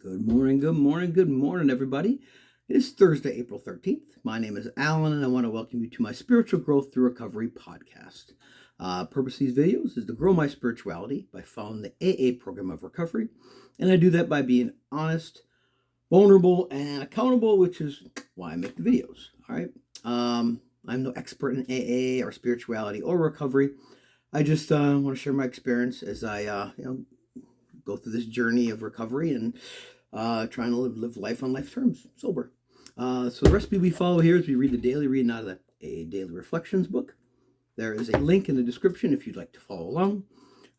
Good morning, everybody. It is Thursday, April 13th. My name is Alan, and I want to welcome you to my Spiritual Growth Through Recovery podcast. Purpose of these videos is to grow my spirituality by following the AA program of recovery, and I do that by being honest, vulnerable, and accountable, which is why I make the videos. All right. I'm no expert in AA or spirituality or recovery. I just want to share my experience as I, go through this journey of recovery and trying to live life on life terms, sober. So the recipe we follow here is we read the daily reading out of the AA Daily Reflections book. There is a link in the description if you'd like to follow along.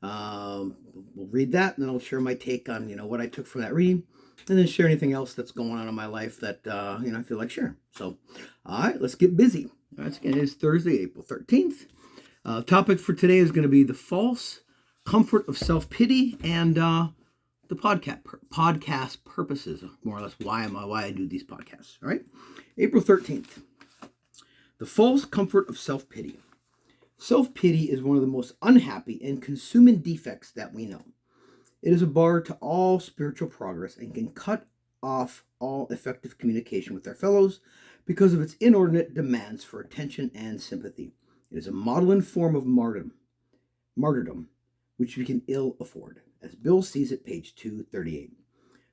We'll read that, and then I'll share my take on what I took from that reading, and then share anything else that's going on in my life that I feel like sharing. So, all right, let's get busy. All right, again, it is Thursday, April 13th. Topic for today is going to be the false comfort of self-pity and the podcast purposes, more or less why I do these podcasts. All right, April 13th. The false comfort of self-pity. Self-pity is one of the most unhappy and consuming defects that we know. It is a bar to all spiritual progress and can cut off all effective communication with our fellows because of its inordinate demands for attention and sympathy. It is a maudlin form of martyrdom, which we can ill afford, as Bill sees at page 238.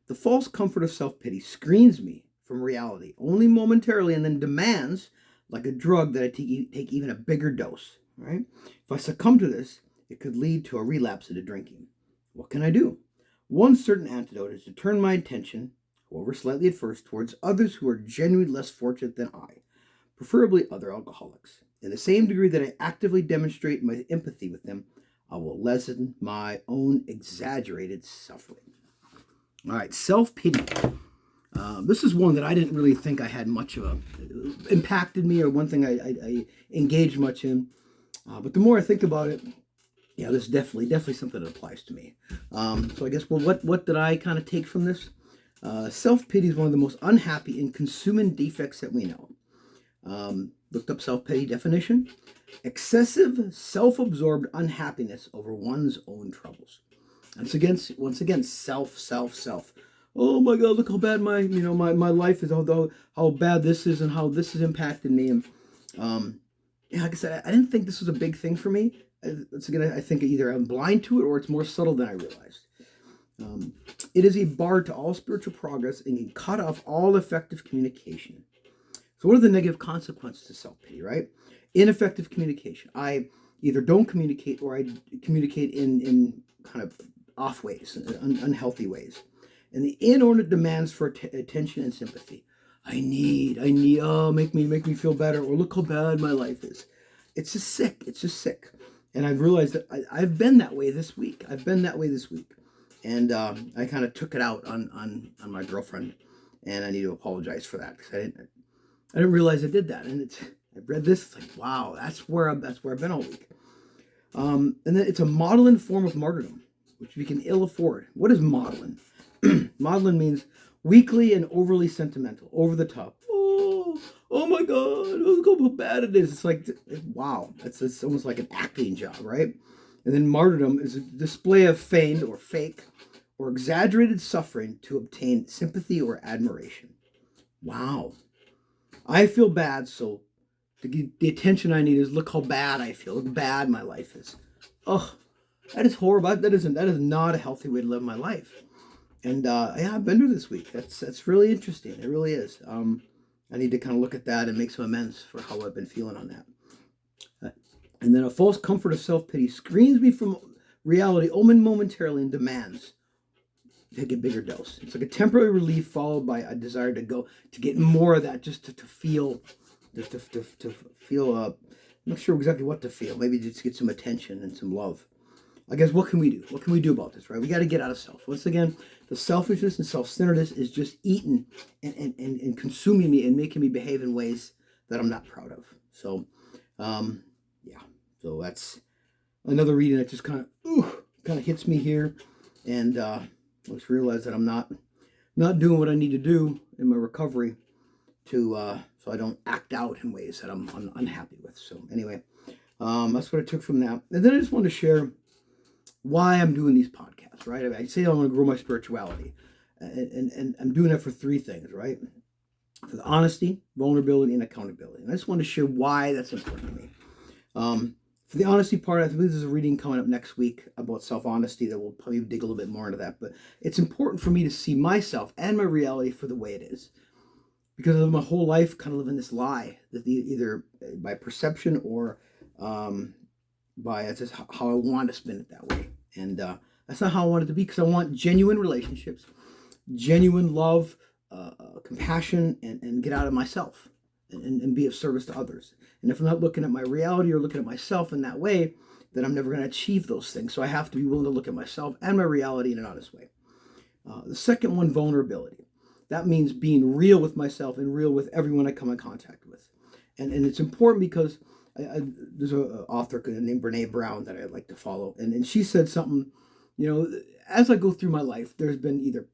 The false comfort of self-pity screens me from reality only momentarily and then demands, like a drug, that I take even a bigger dose. Right? If I succumb to this, it could lead to a relapse into drinking. What can I do? One certain antidote is to turn my attention, however slightly at first, towards others who are genuinely less fortunate than I, preferably other alcoholics. In the same degree that I actively demonstrate my empathy with them, I will lessen my own exaggerated suffering. All right, self-pity. This is one that I didn't really think I had much of impacted me, or one thing I engaged much in. But the more I think about it, this is definitely something that applies to me. So I guess, what did I kind of take from this? Self-pity is one of the most unhappy and consuming defects that we know. Looked up self-pity definition. Excessive, self-absorbed unhappiness over one's own troubles. Once again, self. Oh my God, look how bad my life is, although how bad this is and how this has impacted me. And like I said, I didn't think this was a big thing for me. Once again, I think either I'm blind to it or it's more subtle than I realized. It is a bar to all spiritual progress and can cut off all effective communication. So what are the negative consequences to self-pity, right? Ineffective communication. I either don't communicate or I communicate in kind of off ways, unhealthy ways. And the inordinate demands for attention and sympathy. I need, make me feel better, or look how bad my life is. It's just sick. And I've realized that I've been that way this week. And I kind of took it out on my girlfriend, and I need to apologize for that, because I didn't realize I did that. And I read this, it's like, wow, that's where I've been all week. And then it's a maudlin form of martyrdom, which we can ill afford. What is maudlin? Maudlin means weakly and overly sentimental, over the top. Oh my God, look how bad it is. It's like, wow, it's almost like an acting job, right? And then martyrdom is a display of feigned or fake or exaggerated suffering to obtain sympathy or admiration. Wow. I feel bad, so the attention I need is look how bad I feel, look bad my life is. Ugh, that is horrible. That is not a healthy way to live my life. And I've been through this week. That's really interesting. It really is. I need to kind of look at that and make some amends for how I've been feeling on that. And then a false comfort of self-pity screens me from reality only momentarily and demands take a bigger dose. It's like a temporary relief followed by a desire to get more of that, just to feel, to feel. I'm not sure exactly what to feel. Maybe just get some attention and some love. I guess, what can we do? What can we do about this, right? We got to get out of self. Once again, the selfishness and self-centeredness is just eating and consuming me and making me behave in ways that I'm not proud of. So, So that's another reading that just kind of hits me here, and let's realize that I'm not doing what I need to do in my recovery to so I don't act out in ways that I'm unhappy with. So anyway, that's what I took from that. And then I just wanted to share why I'm doing these podcasts, right? I say I want to grow my spirituality. And I'm doing that for three things, right? For the honesty, vulnerability, and accountability. And I just want to share why that's important to me. For the honesty part, I believe there's a reading coming up next week about self-honesty that will probably dig a little bit more into that. But it's important for me to see myself and my reality for the way it is, because of my whole life kind of living this lie that either by perception or by it's just how I want to spin it that way. And that's not how I want it to be, because I want genuine relationships, genuine love, compassion, and get out of myself and be of service to others. And if I'm not looking at my reality or looking at myself in that way, then I'm never going to achieve those things. So I have to be willing to look at myself and my reality in an honest way. The second one, vulnerability. That means being real with myself and real with everyone I come in contact with. And it's important because there's an author named Brene Brown that I like to follow. And she said something, as I go through my life, there's been either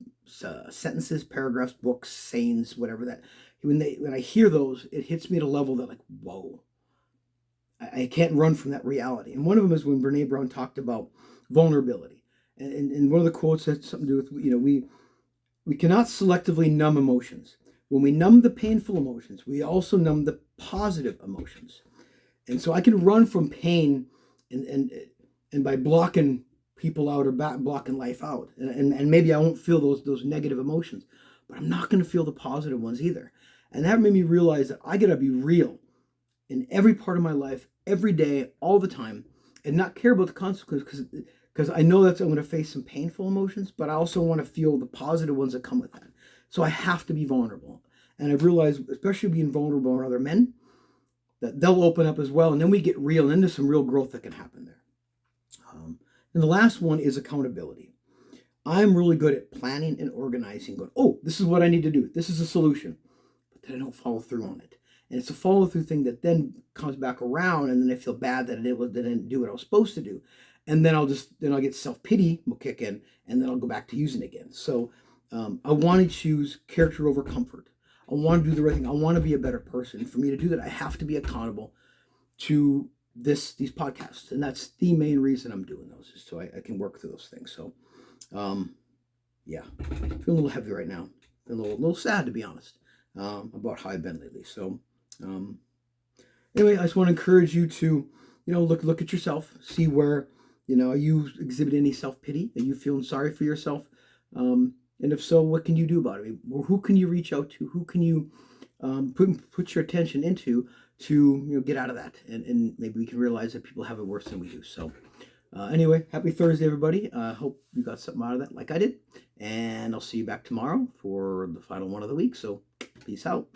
sentences, paragraphs, books, sayings, whatever, that when I hear those, it hits me at a level that, like, whoa, I can't run from that reality. And one of them is when Brene Brown talked about vulnerability. And one of the quotes had something to do with, we cannot selectively numb emotions. When we numb the painful emotions, we also numb the positive emotions. And so I can run from pain and by blocking people out or blocking life out. And maybe I won't feel those negative emotions, but I'm not going to feel the positive ones either. And that made me realize that I got to be real in every part of my life, every day, all the time, and not care about the consequences, because I know that I'm going to face some painful emotions, but I also want to feel the positive ones that come with that. So I have to be vulnerable. And I've realized, especially being vulnerable around other men, that they'll open up as well. And then we get real, and then there's some real growth that can happen there. And the last one is accountability. I'm really good at planning and organizing, going, oh, this is what I need to do. This is a solution. But then I don't follow through on it. And it's a follow through thing that then comes back around, and then I feel bad that I didn't do what I was supposed to do. And then I'll get self-pity will kick in, and then I'll go back to using it again. So I want to choose character over comfort. I want to do the right thing. I want to be a better person. For me to do that, I have to be accountable to these podcasts. And that's the main reason I'm doing those, is so I can work through those things. So yeah, I feel a little heavy right now. A little sad, to be honest, about how I've been lately. So anyway, I just want to encourage you to, look at yourself, see where, are you exhibiting any self-pity? Are you feeling sorry for yourself? And if so, what can you do about it? Who can you reach out to? Who can you put your attention into to get out of that? And maybe we can realize that people have it worse than we do. So anyway, happy Thursday, everybody. Hope you got something out of that like I did. And I'll see you back tomorrow for the final one of the week. So peace out.